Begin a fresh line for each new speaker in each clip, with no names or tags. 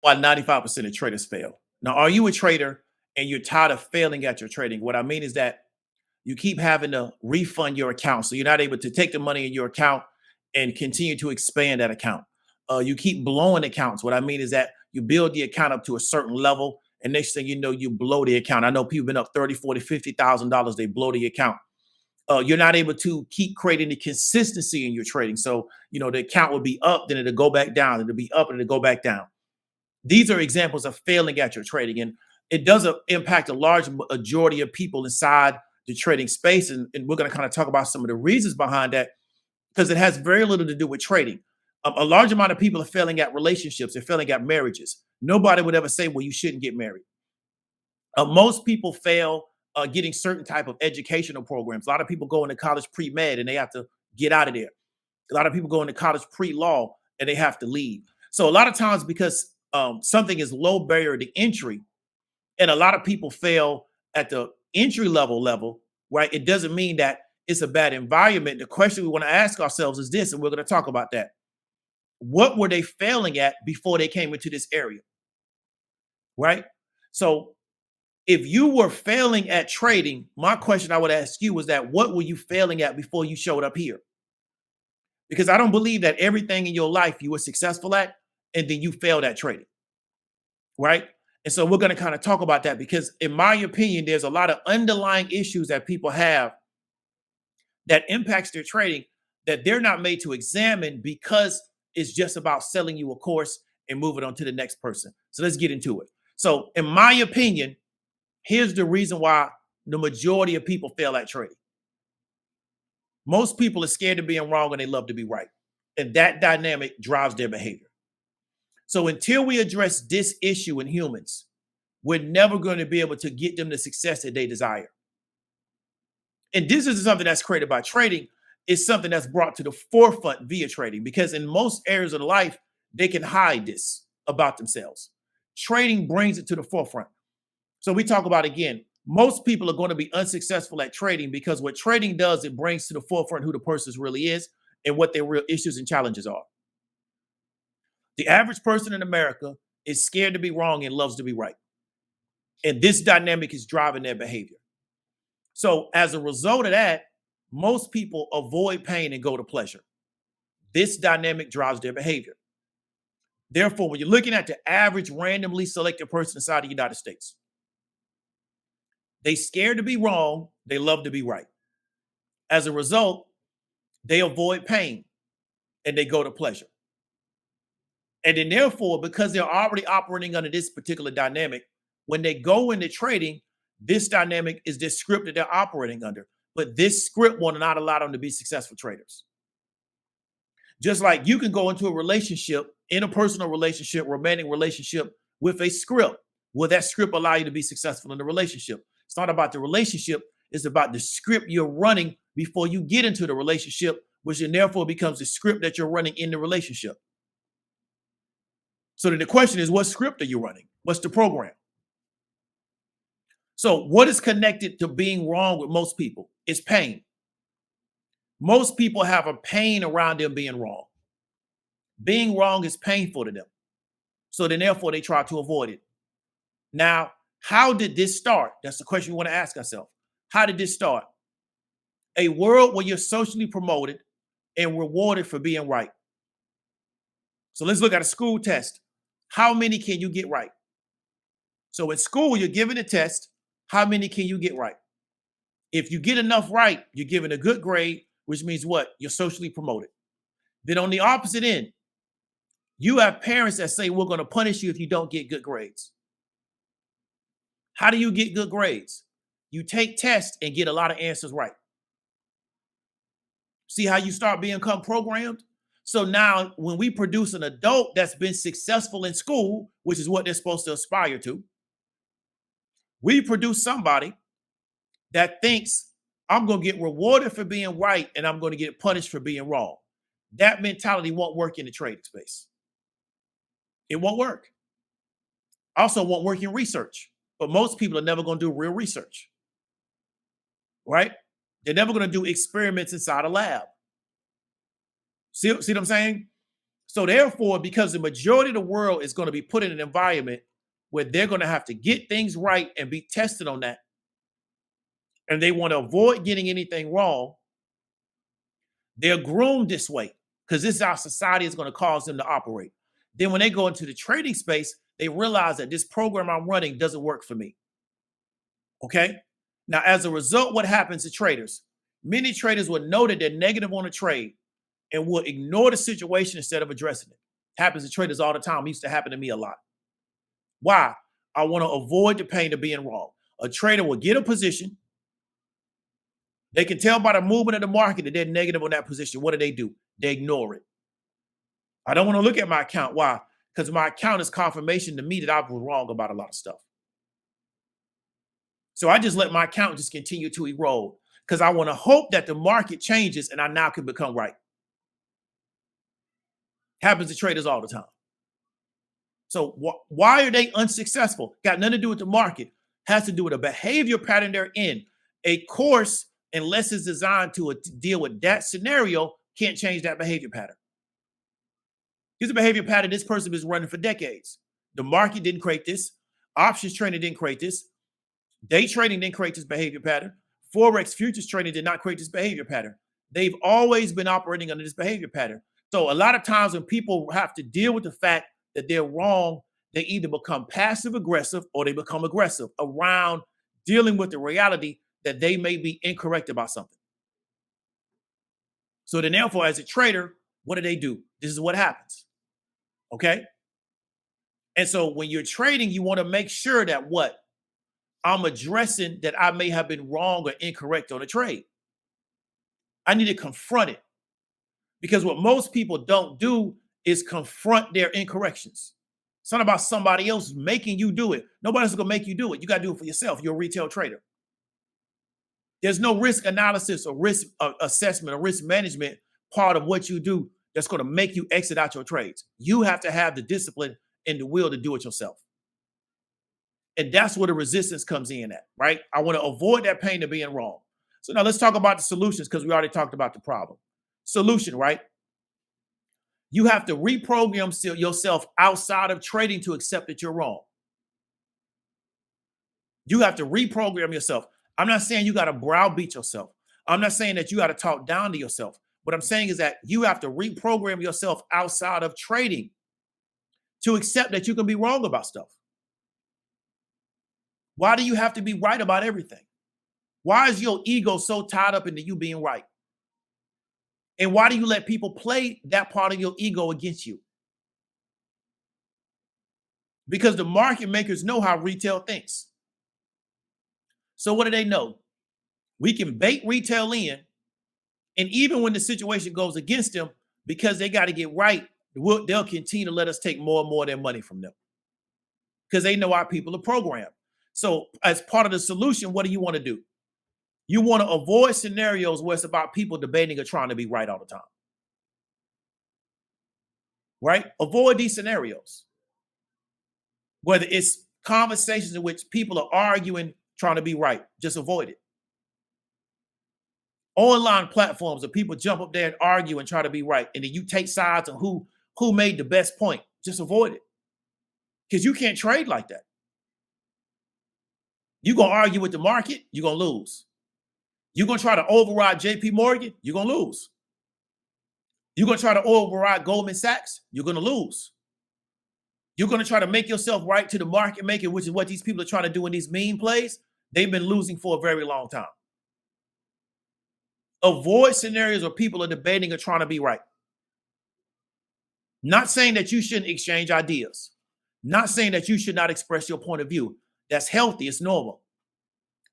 why 95% of traders fail. Now, are you a trader and you're tired of failing at your trading? What I mean is that you keep having to refund your account. So you're not able to take the money in your account and continue to expand that account. You keep blowing accounts. What I mean is that you build the account up to a certain level, and next thing you know, you blow the account. I know people been up 30, 40, $50,000. They blow the account. You're not able to keep creating the consistency in your trading. So, the account will be up, then it'll go back down. It'll be up and it'll go back down. These are examples of failing at your trading. And it doesn't impact a large majority of people inside the trading space. And we're going to kind of talk about some of the reasons behind that, because it has very little to do with trading. A large amount of people are failing at relationships. They're failing at marriages. Nobody would ever say, well, you shouldn't get married. Most people fail getting certain type of educational programs. A lot of people go into college pre-med and they have to get out of there. A lot of people go into college pre-law and they have to leave. So a lot of times, because something is low barrier to entry, and a lot of people fail at the entry level, right? It doesn't mean that it's a bad environment. The question we want to ask ourselves is this, and we're going to talk about that. What were they failing at before they came into this area, right? So if you were failing at trading, my question I would ask you was that, what were you failing at before you showed up here? Because I don't believe that everything in your life you were successful at and then you failed at trading, right? And so we're going to kind of talk about that, because in my opinion, there's a lot of underlying issues that people have that impacts their trading that they're not made to examine, because it's just about selling you a course and moving on to the next person. So let's get into it. So in my opinion, here's the reason why the majority of people fail at trading. Most people are scared of being wrong and they love to be right. And that dynamic drives their behavior. So until we address this issue in humans, we're never going to be able to get them the success that they desire. And this is something that's created by trading. It's something that's brought to the forefront via trading, because in most areas of life, they can hide this about themselves. Trading brings it to the forefront. So we talk about, again, most people are going to be unsuccessful at trading because what trading does, it brings to the forefront who the person really is and what their real issues and challenges are. The average person in America is scared to be wrong and loves to be right. And this dynamic is driving their behavior. So as a result of that, most people avoid pain and go to pleasure. This dynamic drives their behavior. Therefore, when you're looking at the average randomly selected person inside the United States, they scared to be wrong, they love to be right. As a result, they avoid pain and they go to pleasure. And then therefore, because they're already operating under this particular dynamic, when they go into trading, this dynamic is this script that they're operating under. But this script will not allow them to be successful traders. Just like you can go into a relationship, interpersonal relationship, romantic relationship with a script. Will that script allow you to be successful in the relationship? It's not about the relationship. It's about the script you're running before you get into the relationship, which then therefore becomes the script that you're running in the relationship. So then the question is, what script are you running? What's the program? So what is connected to being wrong with most people? It's pain. Most people have a pain around them being wrong. Being wrong is painful to them. So then therefore they try to avoid it. Now, how did this start? That's the question we want to ask ourselves. How did this start? A world where you're socially promoted and rewarded for being right. So let's look at a school test. How many can you get right? So in school, you're given a test. How many can you get right? If you get enough right, you're given a good grade, which means what? You're socially promoted. Then on the opposite end, you have parents that say, we're going to punish you if you don't get good grades. How do you get good grades? You take tests and get a lot of answers right. See how you start becoming programmed? So now when we produce an adult that's been successful in school, which is what they're supposed to aspire to, we produce somebody that thinks I'm going to get rewarded for being right and I'm going to get punished for being wrong. That mentality won't work in the trading space. It won't work. Also won't work in research, but most people are never going to do real research, right? They're never going to do experiments inside a lab. See what I'm saying? So therefore, because the majority of the world is going to be put in an environment where they're going to have to get things right and be tested on that, and they want to avoid getting anything wrong, they're groomed this way because this is how society is going to cause them to operate. Then when they go into the trading space, they realize that this program I'm running doesn't work for me. Okay. Now, as a result, what happens to traders? Many traders will know that they're negative on a trade and will ignore the situation instead of addressing it. Happens to traders all the time. It used to happen to me a lot. Why? I want to avoid the pain of being wrong. A trader will get a position. They can tell by the movement of the market that they're negative on that position. What do? They ignore it. I don't want to look at my account. Why? Because my account is confirmation to me that I was wrong about a lot of stuff. So I just let my account just continue to erode because I want to hope that the market changes and I now can become right. Happens to traders all the time. So why are they unsuccessful? Got nothing to do with the market. Has to do with a behavior pattern they're in. A course, unless it's designed to deal with that scenario, can't change that behavior pattern. Here's a behavior pattern this person has been running for decades. The market didn't create this. Options trading didn't create this. Day trading didn't create this behavior pattern. Forex futures trading did not create this behavior pattern. They've always been operating under this behavior pattern. So a lot of times when people have to deal with the fact that they're wrong, they either become passive aggressive or they become aggressive around dealing with the reality that they may be incorrect about something. So then therefore, as a trader, what do? This is what happens. Okay. And so when you're trading, you want to make sure that what? I'm addressing that I may have been wrong or incorrect on a trade. I need to confront it. Because what most people don't do is confront their incorrections. It's not about somebody else making you do it. Nobody's going to make you do it. You got to do it for yourself. You're a retail trader. There's no risk analysis or risk assessment or risk management part of what you do that's going to make you exit out your trades. You have to have the discipline and the will to do it yourself. And that's where the resistance comes in at, right? I want to avoid that pain of being wrong. So now let's talk about the solutions because we already talked about the problem. Solution, right? You have to reprogram yourself outside of trading to accept that you're wrong. You have to reprogram yourself. I'm not saying you got to browbeat yourself. I'm not saying that you got to talk down to yourself. What I'm saying is that you have to reprogram yourself outside of trading to accept that you can be wrong about stuff. Why do you have to be right about everything? Why is your ego so tied up into you being right? And why do you let people play that part of your ego against you? Because the market makers know how retail thinks. So what do they know? We can bait retail in, and even when the situation goes against them, because they got to get right, they'll continue to let us take more and more of their money from them because they know our people are programmed. So as part of the solution, what do you want to do? You want to avoid scenarios where it's about people debating or trying to be right all the time. Right? Avoid these scenarios. Whether it's conversations in which people are arguing, trying to be right, just avoid it. Online platforms where people jump up there and argue and try to be right, and then you take sides on who made the best point, just avoid it. Because you can't trade like that. You're going to argue with the market, you're going to lose. You're going to try to override JP Morgan, you're going to lose. You're going to try to override Goldman Sachs, you're going to lose. You're going to try to make yourself right to the market maker, which is what these people are trying to do in these meme plays. They've been losing for a very long time. Avoid scenarios where people are debating or trying to be right. Not saying that you shouldn't exchange ideas. Not saying that you should not express your point of view. That's healthy. It's normal.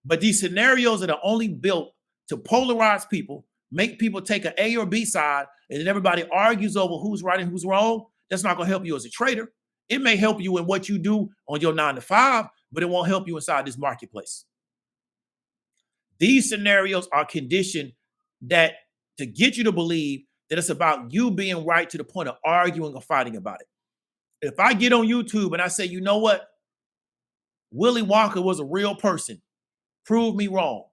But these scenarios that are only built to polarize people, make people take an A or B side, and then everybody argues over who's right and who's wrong, that's not going to help you as a trader. It may help you in what you do on your 9 to 5, but it won't help you inside this marketplace. These scenarios are conditioned that to get you to believe that it's about you being right to the point of arguing or fighting about it. If I get on YouTube and I say, you know what? Willie Wonka was a real person. Prove me wrong.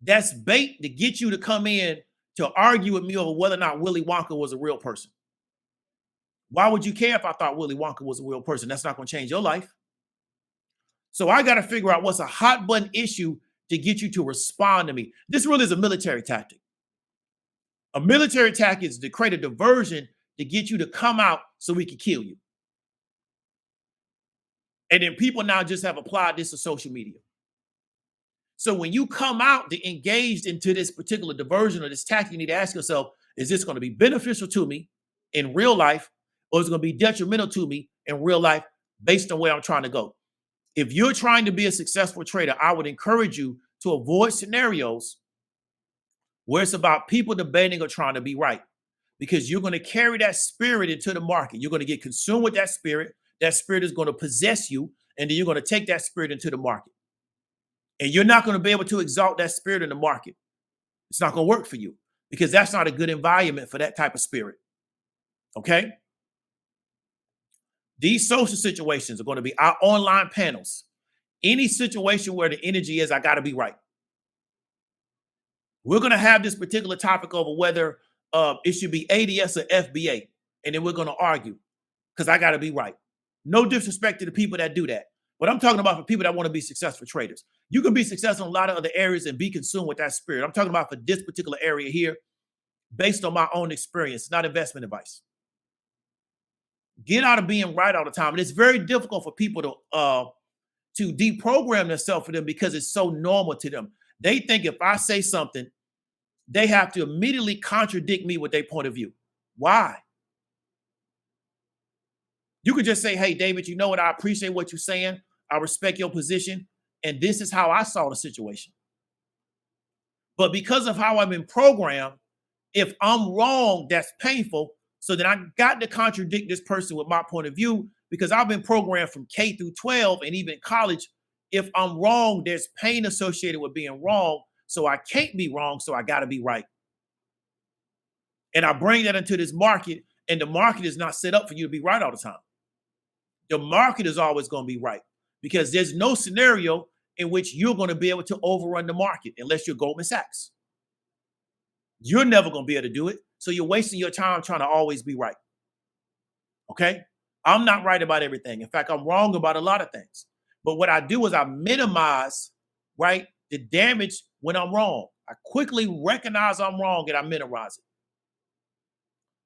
That's bait to get you to come in to argue with me over whether or not Willie Wonka was a real person. Why would you care if I thought Willy Wonka was a real person? That's not going to change your life. So I got to figure out what's a hot button issue to get you to respond to me. This really is a military tactic. A military tactic is to create a diversion to get you to come out so we can kill you. And then people now just have applied this to social media. So when you come out to engage into this particular diversion or this tactic, you need to ask yourself, is this going to be beneficial to me in real life, or is it going to be detrimental to me in real life based on where I'm trying to go? If you're trying to be a successful trader, I would encourage you to avoid scenarios where it's about people debating or trying to be right, because you're going to carry that spirit into the market. You're going to get consumed with that spirit. That spirit is going to possess you, and then you're going to take that spirit into the market. And you're not going to be able to exalt that spirit in the market. It's not going to work for you because that's not a good environment for that type of spirit. Okay? These social situations are going to be our online panels. Any situation where the energy is, I got to be right. We're going to have this particular topic over whether it should be ADS or FBA. And then we're going to argue because I got to be right. No disrespect to the people that do that. But I'm talking about for people that want to be successful traders. You can be successful in a lot of other areas and be consumed with that spirit. I'm talking about for this particular area here, based on my own experience, not investment advice. Get out of being right all the time. And it's very difficult for people to deprogram themselves for them because it's so normal to them. They think if I say something, they have to immediately contradict me with their point of view. Why? You could just say, hey, David, you know what? I appreciate what you're saying. I respect your position. And this is how I saw the situation. But because of how I've been programmed, if I'm wrong, that's painful. So then I got to contradict this person with my point of view because I've been programmed from K through 12 and even college. If I'm wrong, there's pain associated with being wrong. So I can't be wrong. So I got to be right. And I bring that into this market, and the market is not set up for you to be right all the time. The market is always going to be right because there's no scenario in which you're going to be able to overrun the market unless you're Goldman Sachs. You're never going to be able to do it. So you're wasting your time trying to always be right. Okay? I'm not right about everything. In fact, I'm wrong about a lot of things. But what I do is I minimize, right, the damage when I'm wrong. I quickly recognize I'm wrong and I minimize it.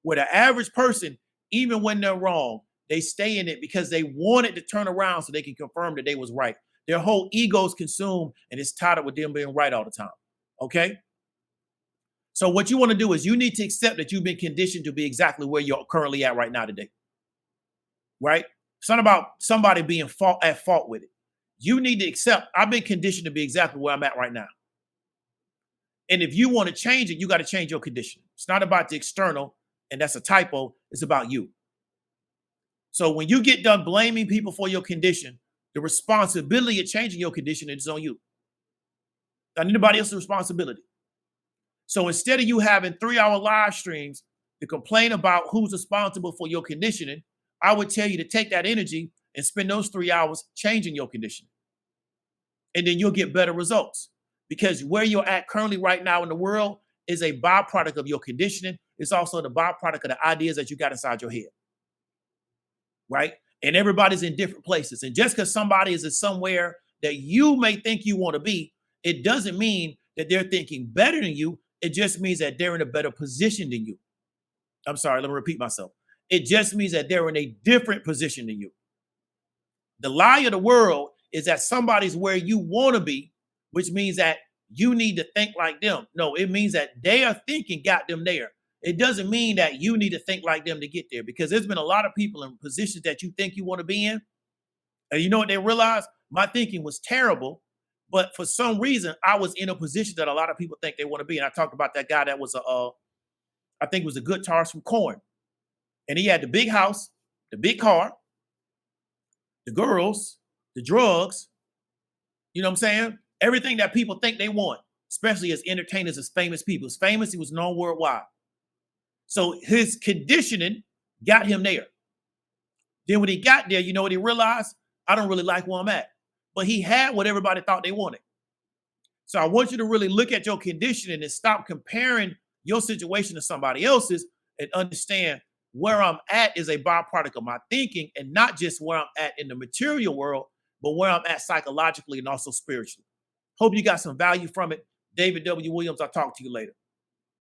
Where the average person, even when they're wrong, they stay in it because they want it to turn around so they can confirm that they was right. Their whole ego is consumed and it's tied up with them being right all the time. Okay? So what you want to do is you need to accept that you've been conditioned to be exactly where you're currently at right now today. Right? It's not about somebody being at fault with it. You need to accept I've been conditioned to be exactly where I'm at right now. And if you want to change it, you got to change your condition. It's not about the external, and that's a typo. It's about you. So when you get done blaming people for your condition, the responsibility of changing your condition is on you. Not anybody else's responsibility. So instead of you having 3-hour live streams to complain about who's responsible for your conditioning, I would tell you to take that energy and spend those 3 hours changing your conditioning. And then you'll get better results. Because where you're at currently right now in the world is a byproduct of your conditioning. It's also the byproduct of the ideas that you got inside your head. Right? And everybody's in different places. And just because somebody is in somewhere that you may think you want to be, it doesn't mean that they're thinking better than you. It just means that they're in a better position than you. I'm sorry, let me repeat myself. It just means that they're in a different position than you. The lie of the world is that somebody's where you want to be, which means that you need to think like them. No, it means that their thinking got them there. It doesn't mean that you need to think like them to get there, because there's been a lot of people in positions that you think you want to be in. And you know what they realize? My thinking was terrible, but for some reason, I was in a position that a lot of people think they want to be. And I talked about that guy that was I think it was a guitarist from Korn. And he had the big house, the big car, the girls, the drugs, you know what I'm saying? Everything that people think they want, especially as entertainers, as famous people. As famous, he was known worldwide. So his conditioning got him there. Then when he got there, you know what he realized? I don't really like where I'm at. But he had what everybody thought they wanted. So I want you to really look at your conditioning and stop comparing your situation to somebody else's and understand where I'm at is a byproduct of my thinking, and not just where I'm at in the material world, but where I'm at psychologically and also spiritually. Hope you got some value from it. David W. Williams, I'll talk to you later.